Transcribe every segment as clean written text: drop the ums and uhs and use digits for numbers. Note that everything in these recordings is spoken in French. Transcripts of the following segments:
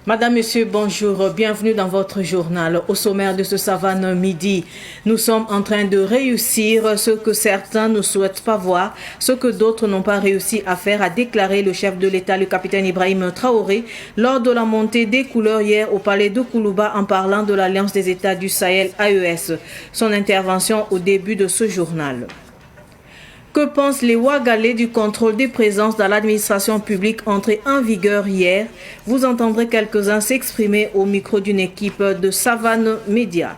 Madame, Monsieur, bonjour, bienvenue dans votre journal. Au sommaire de ce Savane Midi, nous sommes en train de réussir ce que certains ne souhaitent pas voir, ce que d'autres n'ont pas réussi à faire, a déclaré le chef de l'État, le capitaine Ibrahim Traoré, lors de la montée des couleurs hier au palais de Koulouba en parlant de l'Alliance des États du Sahel, AES. Son intervention au début de ce journal. Que pensent les Ouagalais du contrôle des présences dans l'administration publique entré en vigueur hier? Vous entendrez quelques-uns s'exprimer au micro d'une équipe de Savane Média.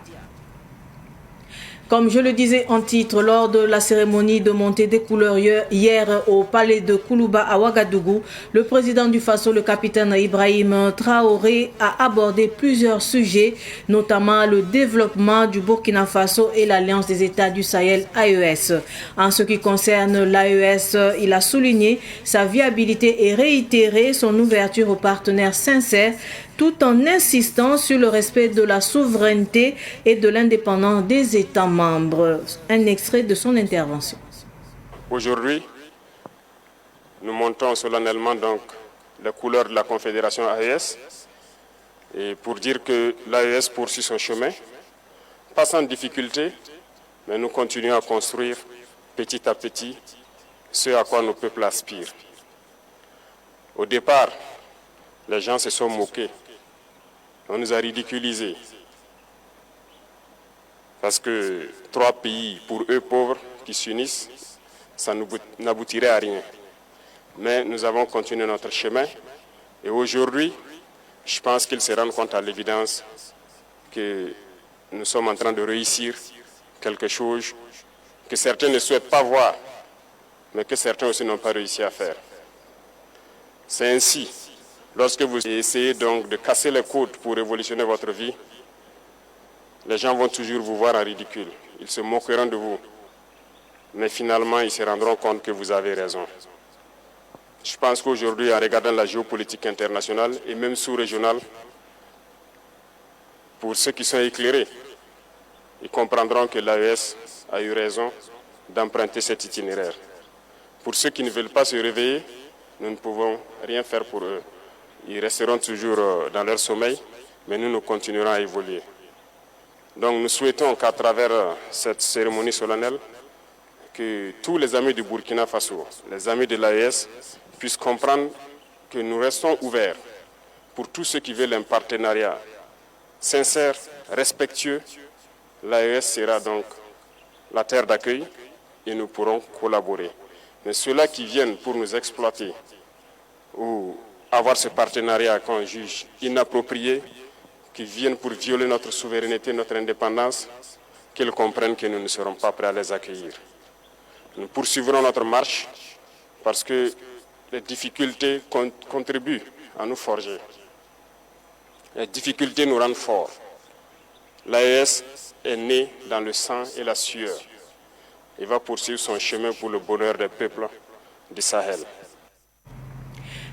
Comme je le disais en titre, lors de la cérémonie de montée des couleurs hier au palais de Koulouba à Ouagadougou, le président du Faso, le capitaine Ibrahim Traoré, a abordé plusieurs sujets, notamment le développement du Burkina Faso et l'Alliance des États du Sahel AES. En ce qui concerne l'AES, il a souligné sa viabilité et réitéré son ouverture aux partenaires sincères, tout en insistant sur le respect de la souveraineté et de l'indépendance des États membres. Un extrait de son intervention. Aujourd'hui, nous montons solennellement donc les couleurs de la Confédération AES et pour dire que l'AES poursuit son chemin, pas sans difficulté, mais nous continuons à construire petit à petit ce à quoi nos peuples aspirent. Au départ, les gens se sont moqués. On nous a ridiculisés. Parce que 3 pays, pour eux pauvres, qui s'unissent, ça n'aboutirait à rien. Mais nous avons continué notre chemin. Et aujourd'hui, je pense qu'ils se rendent compte à l'évidence que nous sommes en train de réussir quelque chose que certains ne souhaitent pas voir, mais que certains aussi n'ont pas réussi à faire. C'est ainsi. Lorsque vous essayez donc de casser les codes pour révolutionner votre vie, les gens vont toujours vous voir en ridicule. Ils se moqueront de vous. Mais finalement, ils se rendront compte que vous avez raison. Je pense qu'aujourd'hui, en regardant la géopolitique internationale et même sous-régionale, pour ceux qui sont éclairés, ils comprendront que l'AES a eu raison d'emprunter cet itinéraire. Pour ceux qui ne veulent pas se réveiller, nous ne pouvons rien faire pour eux. Ils resteront toujours dans leur sommeil, mais nous continuerons à évoluer. Donc nous souhaitons qu'à travers cette cérémonie solennelle, que tous les amis du Burkina Faso, les amis de l'AES, puissent comprendre que nous restons ouverts pour tous ceux qui veulent un partenariat sincère, respectueux. L'AES sera donc la terre d'accueil et nous pourrons collaborer. Mais ceux-là qui viennent pour nous exploiter ou avoir ce partenariat qu'on juge inapproprié, qui viennent pour violer notre souveraineté, notre indépendance, qu'ils comprennent que nous ne serons pas prêts à les accueillir. Nous poursuivrons notre marche parce que les difficultés contribuent à nous forger. Les difficultés nous rendent forts. L'AES est née dans le sang et la sueur. Il va poursuivre son chemin pour le bonheur des peuples du Sahel.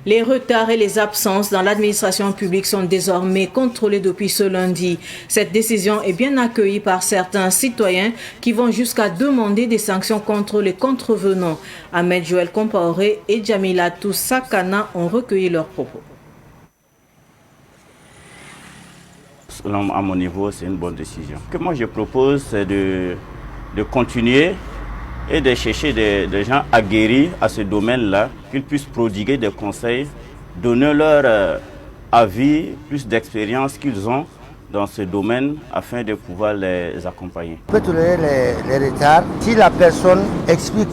Les retards et les absences dans l'administration publique sont désormais contrôlés depuis ce lundi. Cette décision est bien accueillie par certains citoyens qui vont jusqu'à demander des sanctions contre les contrevenants. Ahmed Joël Compaoré et Djamilatou Sakana ont recueilli leurs propos. À mon niveau, c'est une bonne décision. Ce que moi je propose, c'est de continuer et de chercher des gens aguerris à ce domaine-là, qu'ils puissent prodiguer des conseils, donner leur avis, plus d'expérience qu'ils ont dans ce domaine afin de pouvoir les accompagner. On peut tolérer les retards si la personne explique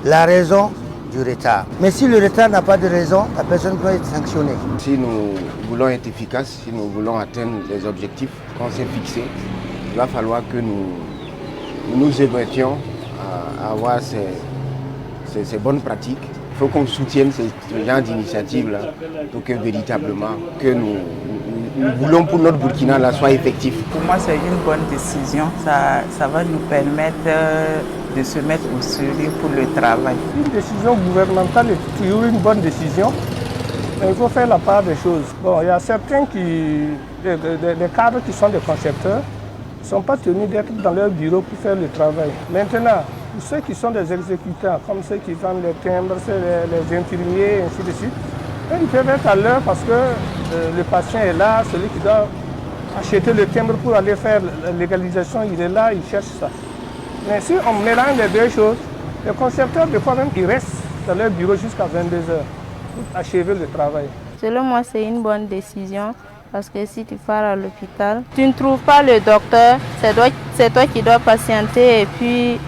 la raison du retard. Mais si le retard n'a pas de raison, la personne peut être sanctionnée. Si nous voulons être efficaces, si nous voulons atteindre les objectifs qu'on s'est fixés, il va falloir que nous émettions à avoir ces bonnes pratiques. Il faut qu'on soutienne ce genre d'initiative-là pour que véritablement que nous voulons pour notre Burkina là, soit effectif. Pour moi, c'est une bonne décision. Ça va nous permettre de se mettre au sérieux pour le travail. Une décision gouvernementale est toujours une bonne décision, mais il faut faire la part des choses. Bon, il y a certains des cadres qui sont des concepteurs, ne sont pas tenus d'être dans leur bureau pour faire le travail. Maintenant, pour ceux qui sont des exécutants, comme ceux qui vendent les timbres, les infirmiers, ainsi de suite, ils peuvent être à l'heure parce que le patient est là, celui qui doit acheter le timbre pour aller faire la légalisation, il est là, il cherche ça. Mais si on mélange les deux choses, les concepteurs, des fois même, ils restent dans leur bureau jusqu'à 22h pour achever le travail. Selon moi, c'est une bonne décision parce que si tu pars à l'hôpital, tu ne trouves pas le docteur, c'est toi qui dois patienter et puis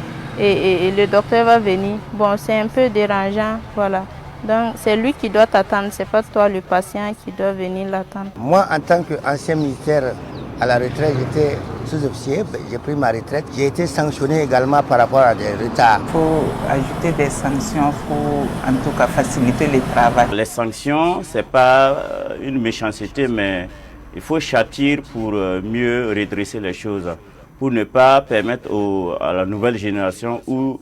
et le docteur va venir. Bon, c'est un peu dérangeant, voilà. Donc c'est lui qui doit t'attendre, c'est pas toi le patient qui doit venir l'attendre. Moi, en tant qu'ancien militaire à la retraite, j'étais sous-officier, j'ai pris ma retraite. J'ai été sanctionné également par rapport à des retards. Il faut ajouter des sanctions pour en tout cas faciliter le travail. Les sanctions, ce n'est pas une méchanceté, mais il faut châtir pour mieux redresser les choses, pour ne pas permettre à la nouvelle génération ou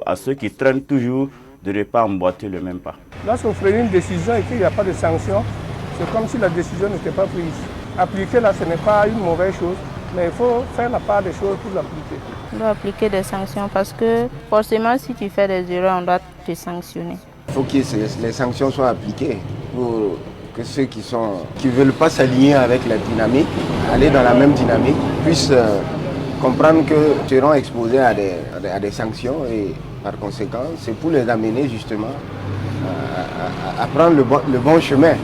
à ceux qui traînent toujours de ne pas emboîter le même pas. Lorsqu'on ferait une décision et qu'il n'y a pas de sanction, c'est comme si la décision n'était pas prise. Appliquer là, ce n'est pas une mauvaise chose, mais il faut faire la part des choses pour l'appliquer. On doit appliquer des sanctions parce que forcément, si tu fais des erreurs, on doit te sanctionner. Il faut que les sanctions soient appliquées pour que ceux qui ne veulent pas s'aligner avec la dynamique, aller dans la même dynamique, puissent comprendre que seront exposés à des sanctions et par conséquent, c'est pour les amener justement à prendre le bon chemin.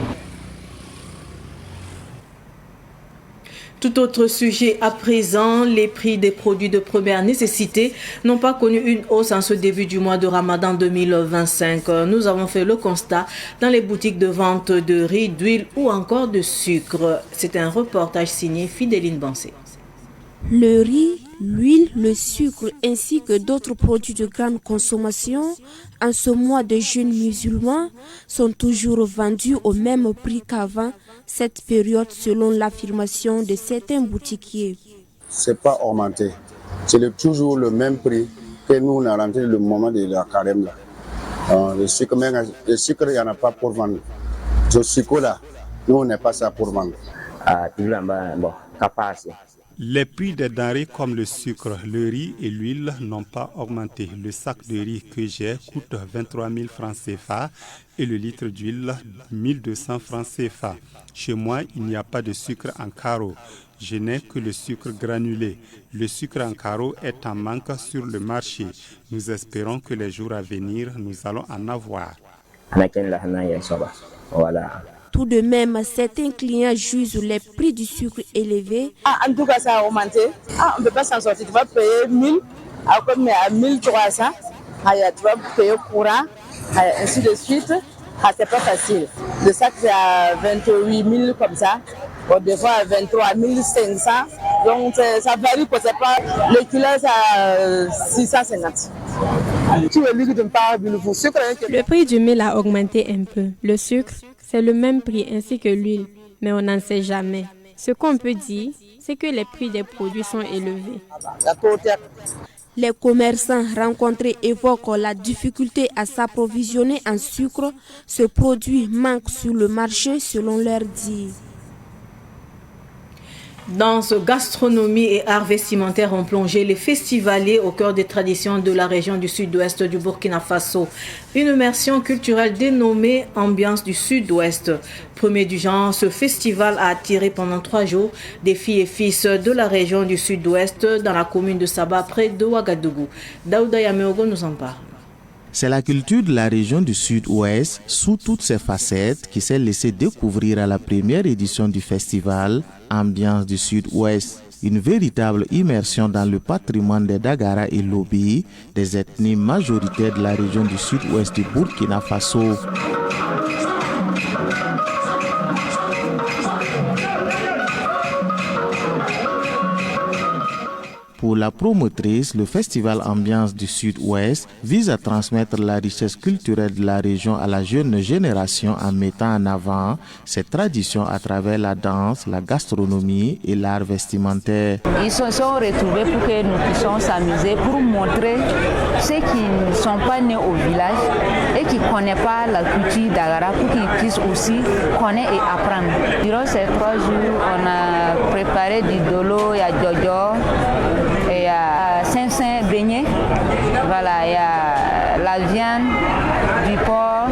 Tout autre sujet à présent, les prix des produits de première nécessité n'ont pas connu une hausse en ce début du mois de Ramadan 2025. Nous avons fait le constat dans les boutiques de vente de riz, d'huile ou encore de sucre. C'est un reportage signé Fidéline Bansé. Le riz, l'huile, le sucre ainsi que d'autres produits de grande consommation en ce mois de jeûne musulman sont toujours vendus au même prix qu'avant cette période selon l'affirmation de certains boutiquiers. C'est pas augmenté. C'est toujours le même prix que nous on a rentré le moment de la carême. Le sucre, il n'y en a pas pour vendre. Le sucre là, nous on n'est pas ça pour vendre. Les prix des denrées comme le sucre, le riz et l'huile n'ont pas augmenté. Le sac de riz que j'ai coûte 23 000 francs CFA et le litre d'huile 1200 francs CFA. Chez moi, il n'y a pas de sucre en carreau. Je n'ai que le sucre granulé. Le sucre en carreau est en manque sur le marché. Nous espérons que les jours à venir, nous allons en avoir. Voilà. Tout de même, certains clients jugent les prix du sucre élevés. En tout cas, ça a augmenté. On ne peut pas s'en sortir. Tu vas payer 1000, mais à 1300. Tu vas payer courant, ainsi de suite. C'est pas facile. Le sac, c'est à 28 000 comme ça. Des fois, à 23 500. Donc, ça varie. Le kilo, c'est à 650. Le prix du mil a augmenté un peu. Le sucre, c'est le même prix ainsi que l'huile, mais on n'en sait jamais. Ce qu'on peut dire, c'est que les prix des produits sont élevés. Les commerçants rencontrés évoquent la difficulté à s'approvisionner en sucre. Ce produit manque sur le marché selon leur dire. Danse, gastronomie et arts vestimentaires ont plongé les festivaliers au cœur des traditions de la région du sud-ouest du Burkina Faso. Une immersion culturelle dénommée Ambiance du Sud-Ouest. Premier du genre, ce festival a attiré pendant 3 jours des filles et fils de la région du sud-ouest dans la commune de Saba près de Ouagadougou. Daouda Yameogo nous en parle. C'est la culture de la région du Sud-Ouest, sous toutes ses facettes, qui s'est laissée découvrir à la première édition du festival Ambiance du Sud-Ouest. Une véritable immersion dans le patrimoine des Dagara et Lobi, des ethnies majoritaires de la région du Sud-Ouest du Burkina Faso. Pour la promotrice, le festival Ambiance du Sud-Ouest vise à transmettre la richesse culturelle de la région à la jeune génération en mettant en avant ses traditions à travers la danse, la gastronomie et l'art vestimentaire. Ils se sont retrouvés pour que nous puissions s'amuser, pour montrer ceux qui ne sont pas nés au village et qui ne connaissent pas la culture d'Agara, pour qu'ils puissent aussi connaître et apprendre. Durant ces 3 jours, on a préparé du dolo, il y a jojo, et il y a 500 beignets, voilà, il y a la viande, du porc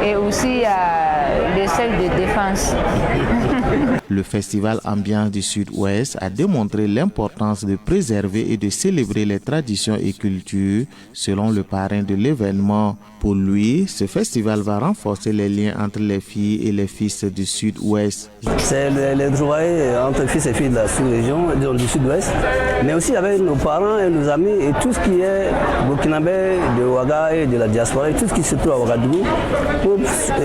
et aussi il y a le sel de défense. Le festival Ambiance du Sud-Ouest a démontré l'importance de préserver et de célébrer les traditions et cultures selon le parrain de l'événement. Pour lui, ce festival va renforcer les liens entre les filles et les fils du Sud-Ouest. C'est les trouvailles entre fils et filles de la sous-région, du Sud-Ouest, mais aussi avec nos parents et nos amis et tout ce qui est burkinabé, de Ouaga et de la diaspora, et tout ce qui se trouve à Ouagadougou pour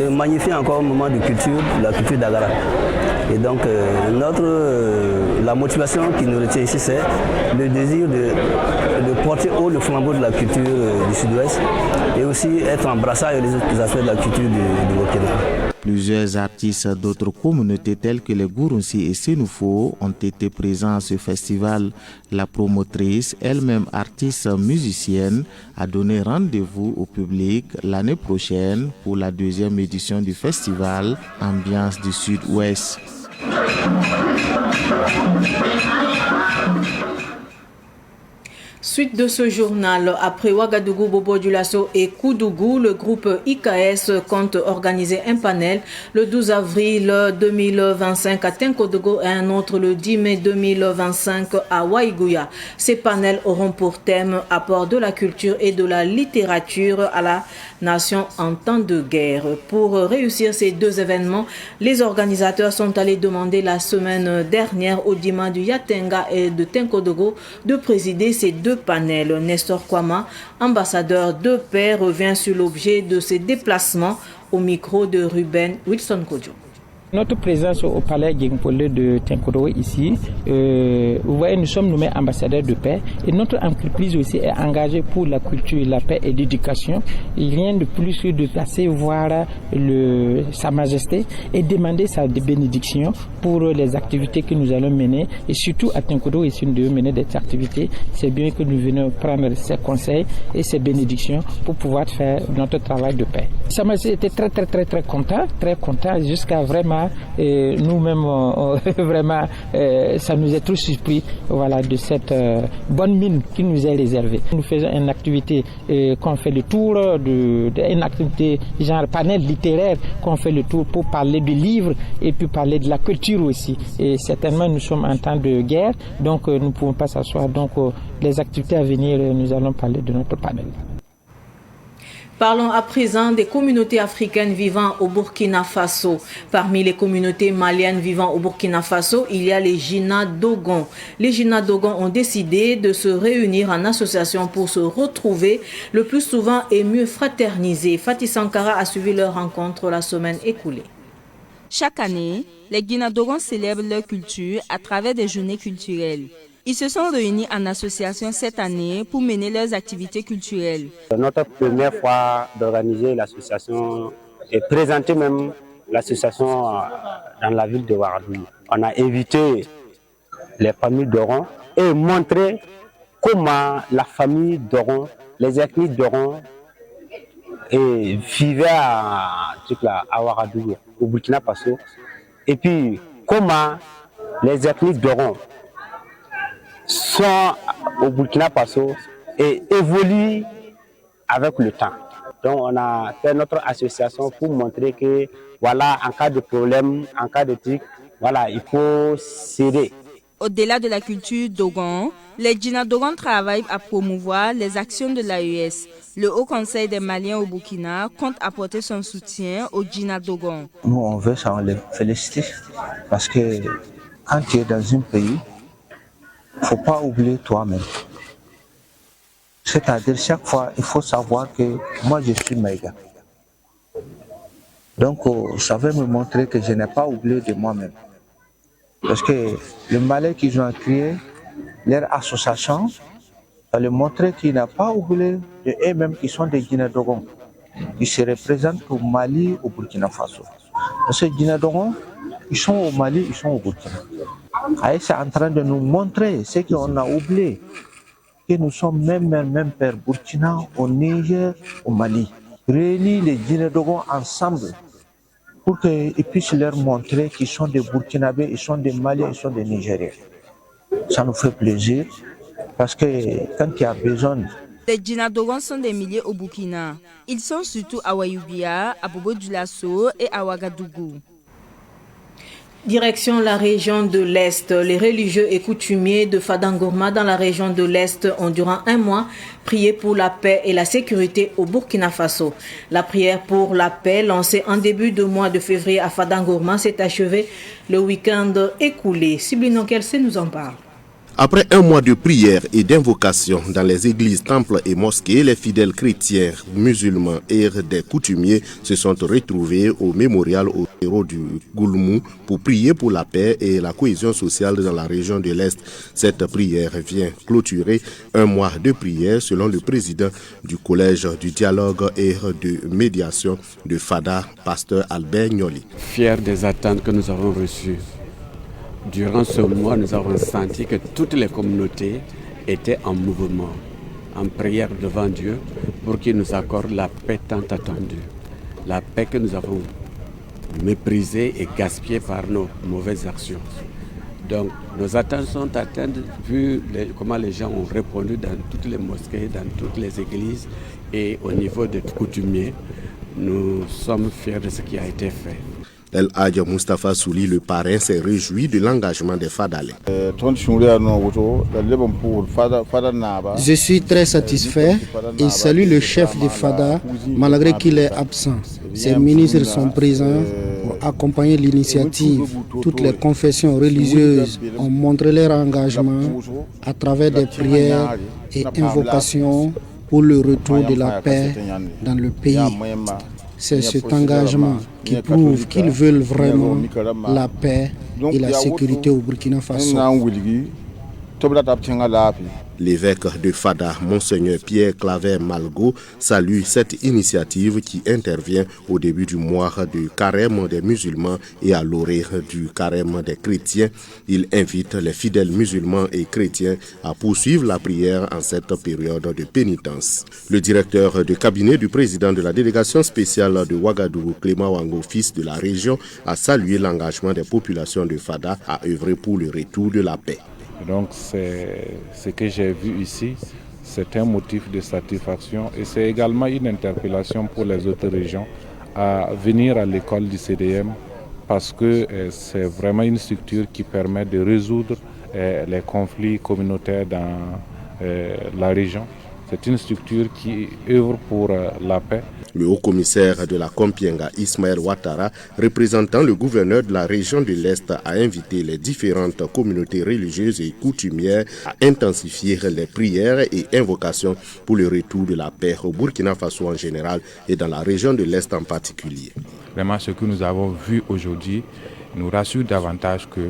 magnifier encore un moment de culture, la culture d'Agara. Et donc, la motivation qui nous retient ici, c'est le désir de porter haut le flambeau de la culture du Sud-Ouest et aussi être en brassage avec les autres aspects de la culture du Burkina. Plusieurs artistes d'autres communautés telles que les Gourounsi et Sénoufo ont été présents à ce festival. La promotrice, elle-même artiste musicienne, a donné rendez-vous au public l'année prochaine pour la 2e édition du festival Ambiance du Sud-Ouest. Suite de ce journal, après Ouagadougou, Bobo-Dioulasso et Koudougou, le groupe IKS compte organiser un panel le 12 avril 2025 à Tenkodogo et un autre le 10 mai 2025 à Waïgouya. Ces panels auront pour thème apport de la culture et de la littérature à la nation en temps de guerre. Pour réussir ces 2 événements, les organisateurs sont allés demander la semaine dernière au Dima du Yatenga et de Tenkodogo de présider ces 2 panels. Nestor Kwama, ambassadeur de paix, revient sur l'objet de ces déplacements au micro de Ruben Wilson Kodjo. Notre présence au palais Gengpolé de Tenkodogo ici, vous voyez, nous sommes nommés ambassadeurs de paix et notre entreprise aussi est engagée pour la culture, la paix et l'éducation. Rien de plus que de passer voir Sa Majesté et demander sa bénédiction pour les activités que nous allons mener. Et surtout à Tenkodogo, ici, nous devons mener des activités. C'est bien que nous venons prendre ses conseils et ses bénédictions pour pouvoir faire notre travail de paix. Sa Majesté était très content jusqu'à vraiment nous-mêmes, vraiment, ça nous est trop surpris, voilà, de cette bonne mine qui nous est réservée. Nous faisons une activité qu'on fait le tour, une activité genre panel littéraire qu'on fait le tour pour parler de livres et puis parler de la culture aussi. Et certainement, nous sommes en temps de guerre, donc nous ne pouvons pas s'asseoir. Donc, les activités à venir, nous allons parler de notre panel. Parlons à présent des communautés africaines vivant au Burkina Faso. Parmi les communautés maliennes vivant au Burkina Faso, il y a les Jina Dogon. Les Jina Dogon ont décidé de se réunir en association pour se retrouver le plus souvent et mieux fraterniser. Fatih Sankara a suivi leur rencontre la semaine écoulée. Chaque année, les Jina Dogon célèbrent leur culture à travers des journées culturelles. Ils se sont réunis en association cette année pour mener leurs activités culturelles. Notre première fois d'organiser l'association et présenter même l'association dans la ville de Ouagadougou. On a invité les familles Dogon et montré comment la famille Dogon, les ethnies Dogon vivaient à Ouagadougou, au Burkina Faso. Et puis comment les ethnies Dogon sont au Burkina Faso et évoluent avec le temps. Donc on a fait notre association pour montrer que voilà, en cas de problème, en cas de truc, voilà, il faut s'aider. Au-delà de la culture Dogon, les Jina Dogon travaillent à promouvoir les actions de l'AES. Le Haut Conseil des Maliens au Burkina compte apporter son soutien aux Jina Dogon. Nous, on veut s'en féliciter parce que quand tu es dans un pays, il ne faut pas oublier toi-même. C'est-à-dire, chaque fois, il faut savoir que moi, je suis Maïga. Donc, ça veut me montrer que je n'ai pas oublié de moi-même. Parce que le malheur qu'ils ont créé, leur association, à leur montrer qu'il n'a pas oublié eux-mêmes qui sont des Guinéens-Dogons, qui se représentent au Mali, au Burkina Faso. Parce que les Guinéens-Dogons, ils sont au Mali, ils sont au Burkina. Et c'est en train de nous montrer ce qu'on a oublié, que nous sommes même père Burkina, au Niger, au Mali. Réunir les Guinéens-Dogons ensemble pour qu'ils puissent leur montrer qu'ils sont des Burkinabés, ils sont des Maliens, ils sont des Nigériens. Ça nous fait plaisir parce que quand il y a besoin... Les Guinéens-Dogons sont des milliers au Burkina. Ils sont surtout à Wayoubia, à Bobo-Dioulasso et à Ouagadougou. Direction la région de l'Est. Les religieux et coutumiers de Fada-Ngourma dans la région de l'Est ont durant un mois prié pour la paix et la sécurité au Burkina Faso. La prière pour la paix lancée en début de mois de février à Fada-Ngourma s'est achevée le week-end écoulé. Sybille Kelsey nous en parle. Après un mois de prières et d'invocations dans les églises, temples et mosquées, les fidèles chrétiens, musulmans et des coutumiers se sont retrouvés au mémorial aux héros du Goulmou pour prier pour la paix et la cohésion sociale dans la région de l'Est. Cette prière vient clôturer un mois de prière selon le président du collège du dialogue et de médiation de Fada, pasteur Albert Gnoli. Fier des attentes que nous avons reçues. Durant ce mois, nous avons senti que toutes les communautés étaient en mouvement, en prière devant Dieu pour qu'il nous accorde la paix tant attendue. La paix que nous avons méprisée et gaspillée par nos mauvaises actions. Donc nos attentes sont atteintes vu comment les gens ont répondu dans toutes les mosquées, dans toutes les églises et au niveau des coutumiers. Nous sommes fiers de ce qui a été fait. El Hadj Moustapha Souli, le parrain, s'est réjoui de l'engagement des Fadalais. Je suis très satisfait et salue le chef des Fada, malgré qu'il est absent. Ses ministres sont présents pour accompagner l'initiative. Toutes les confessions religieuses ont montré leur engagement à travers des prières et invocations pour le retour de la paix dans le pays. C'est cet engagement qui prouve qu'ils veulent vraiment la paix et la sécurité au Burkina Faso. L'évêque de Fada, Monseigneur Pierre Claver Malgo, salue cette initiative qui intervient au début du mois du carême des musulmans et à l'orée du carême des chrétiens. Il invite les fidèles musulmans et chrétiens à poursuivre la prière en cette période de pénitence. Le directeur de cabinet du président de la délégation spéciale de Ouagadougou, Clément Wango, fils de la région, a salué l'engagement des populations de Fada à œuvrer pour le retour de la paix. Donc ce que j'ai vu ici, c'est un motif de satisfaction et c'est également une interpellation pour les autres régions à venir à l'école du CDM parce que c'est vraiment une structure qui permet de résoudre les conflits communautaires dans la région. C'est une structure qui œuvre pour la paix. Le haut-commissaire de la Kompienga, Ismaël Ouattara, représentant le gouverneur de la région de l'Est, a invité les différentes communautés religieuses et coutumières à intensifier les prières et invocations pour le retour de la paix au Burkina Faso en général et dans la région de l'Est en particulier. Vraiment, ce que nous avons vu aujourd'hui nous rassure davantage que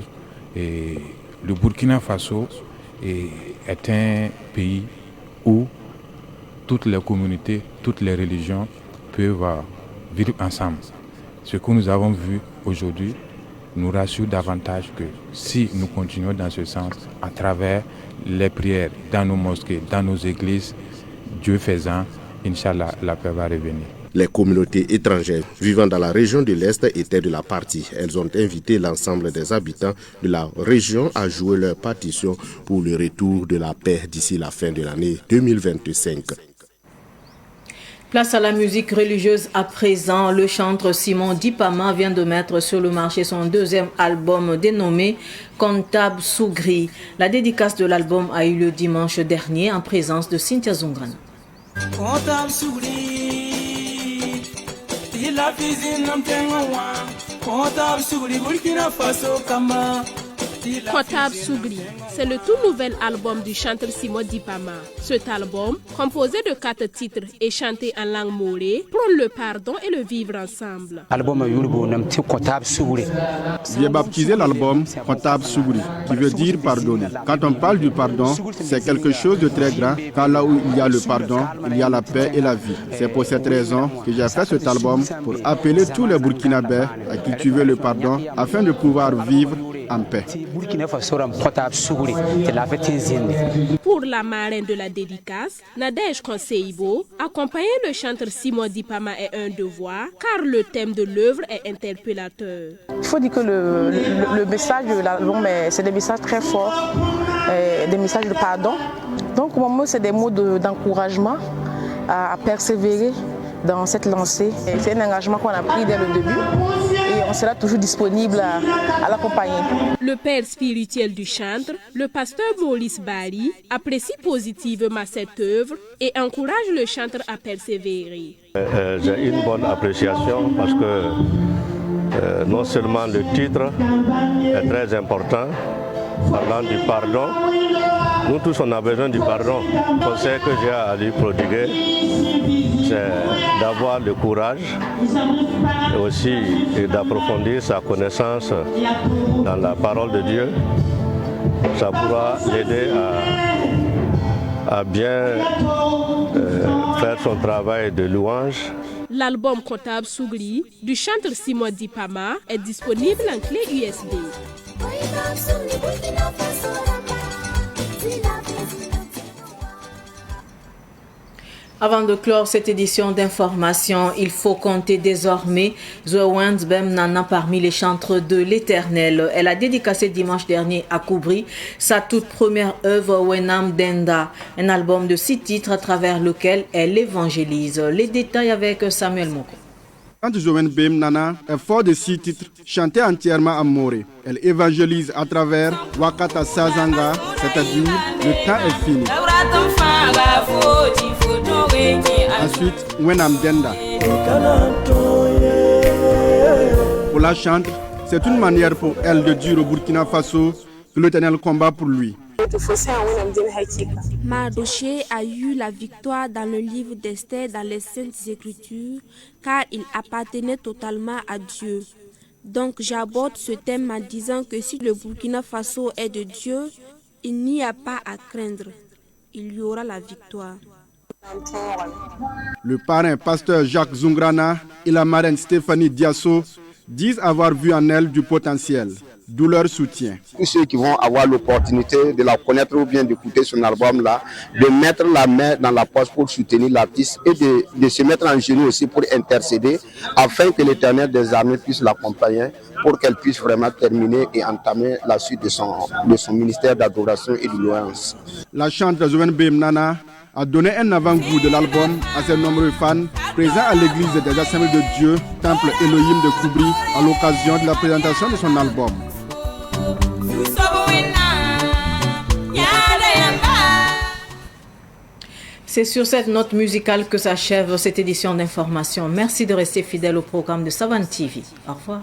le Burkina Faso est un pays où toutes les communautés, toutes les religions peuvent vivre ensemble. Ce que nous avons vu aujourd'hui nous rassure davantage que si nous continuons dans ce sens, à travers les prières dans nos mosquées, dans nos églises, Dieu faisant, Inch'Allah, la paix va revenir. Les communautés étrangères vivant dans la région de l'Est étaient de la partie. Elles ont invité l'ensemble des habitants de la région à jouer leur partition pour le retour de la paix d'ici la fin de l'année 2025. Place à la musique religieuse à présent. Le chanteur Simon Dipama vient de mettre sur le marché son deuxième album dénommé Comptable Sougri. La dédicace de l'album a eu lieu dimanche dernier en présence de Cynthia Zongran. Comptable Sougri, il a Comptable Sougri, Burkina Faso Kama. Comptable Sougri, c'est le tout nouvel album du chanteur Simon Dipama. Cet album, composé de 4 titres et chanté en langue morée, prône le pardon et le vivre ensemble. J'ai baptisé l'album Kontab Sougri, qui veut dire pardonner. Quand on parle du pardon, c'est quelque chose de très grand, car là où il y a le pardon, il y a la paix et la vie. C'est pour cette raison que j'ai fait cet album pour appeler tous les Burkinabés à cultiver le pardon afin de pouvoir vivre en paix. Pour la marraine de la dédicace, Nadège Konseibo, accompagner le chanteur Simon Dipama est un devoir, car le thème de l'œuvre est interpellateur. Il faut dire que le message de l'album, c'est des messages très forts, des messages de pardon. Donc pour moi, c'est des mots d'encouragement à persévérer dans cette lancée. C'est un engagement qu'on a pris dès le début et on sera toujours disponible à l'accompagner. Le père spirituel du chantre, le pasteur Maurice Bari, apprécie positivement cette œuvre et encourage le chantre à persévérer. J'ai une bonne appréciation parce que non seulement le titre est très important, parlant du pardon. Nous tous on a besoin du pardon. Le conseil que j'ai à lui prodiguer, c'est d'avoir le courage et aussi d'approfondir sa connaissance dans la parole de Dieu. Ça pourra l'aider à bien faire son travail de louange. L'album Kontab Sougri du chanteur Simon Dipama est disponible en clé USB. Avant de clore cette édition d'information, il faut compter désormais Zoé Bem Nana parmi les chantres de l'Éternel. Elle a dédicacé dimanche dernier à Koubri sa toute première œuvre Wenam Denda, un album de 6 titres à travers lequel elle évangélise. Les détails avec Samuel Moko. Quand Zoé Bem Nana est fort de 6 titres chantés entièrement en moré, elle évangélise à travers Wakata Sazanga, c'est-à-dire le temps est fini. Ensuite, Wenam Denda. Pour la chantre, c'est une manière pour elle de dire au Burkina Faso que l'Éternel combat pour lui. Mardoché a eu la victoire dans le livre d'Esther dans les Saintes Écritures car il appartenait totalement à Dieu. Donc j'aborde ce thème en disant que si le Burkina Faso est de Dieu, il n'y a pas à craindre. Il y aura la victoire. Le parrain pasteur Jacques Zungrana et la marraine Stéphanie Diasso disent avoir vu en elle du potentiel, d'où leur soutien. Tous ceux qui vont avoir l'opportunité de la connaître ou bien d'écouter son album-là, de mettre la main dans la poche pour soutenir l'artiste et de se mettre en genoux aussi pour intercéder afin que l'Éternel des armées puisse l'accompagner pour qu'elle puisse vraiment terminer et entamer la suite de son ministère d'adoration et de louange. La chanteuse Zoé Bem Nana a donné un avant-goût de l'album à ses nombreux fans présents à l'église des Assemblées de Dieu, Temple Elohim de Koubri, à l'occasion de la présentation de son album. C'est sur cette note musicale que s'achève cette édition d'information. Merci de rester fidèle au programme de Savane TV. Au revoir.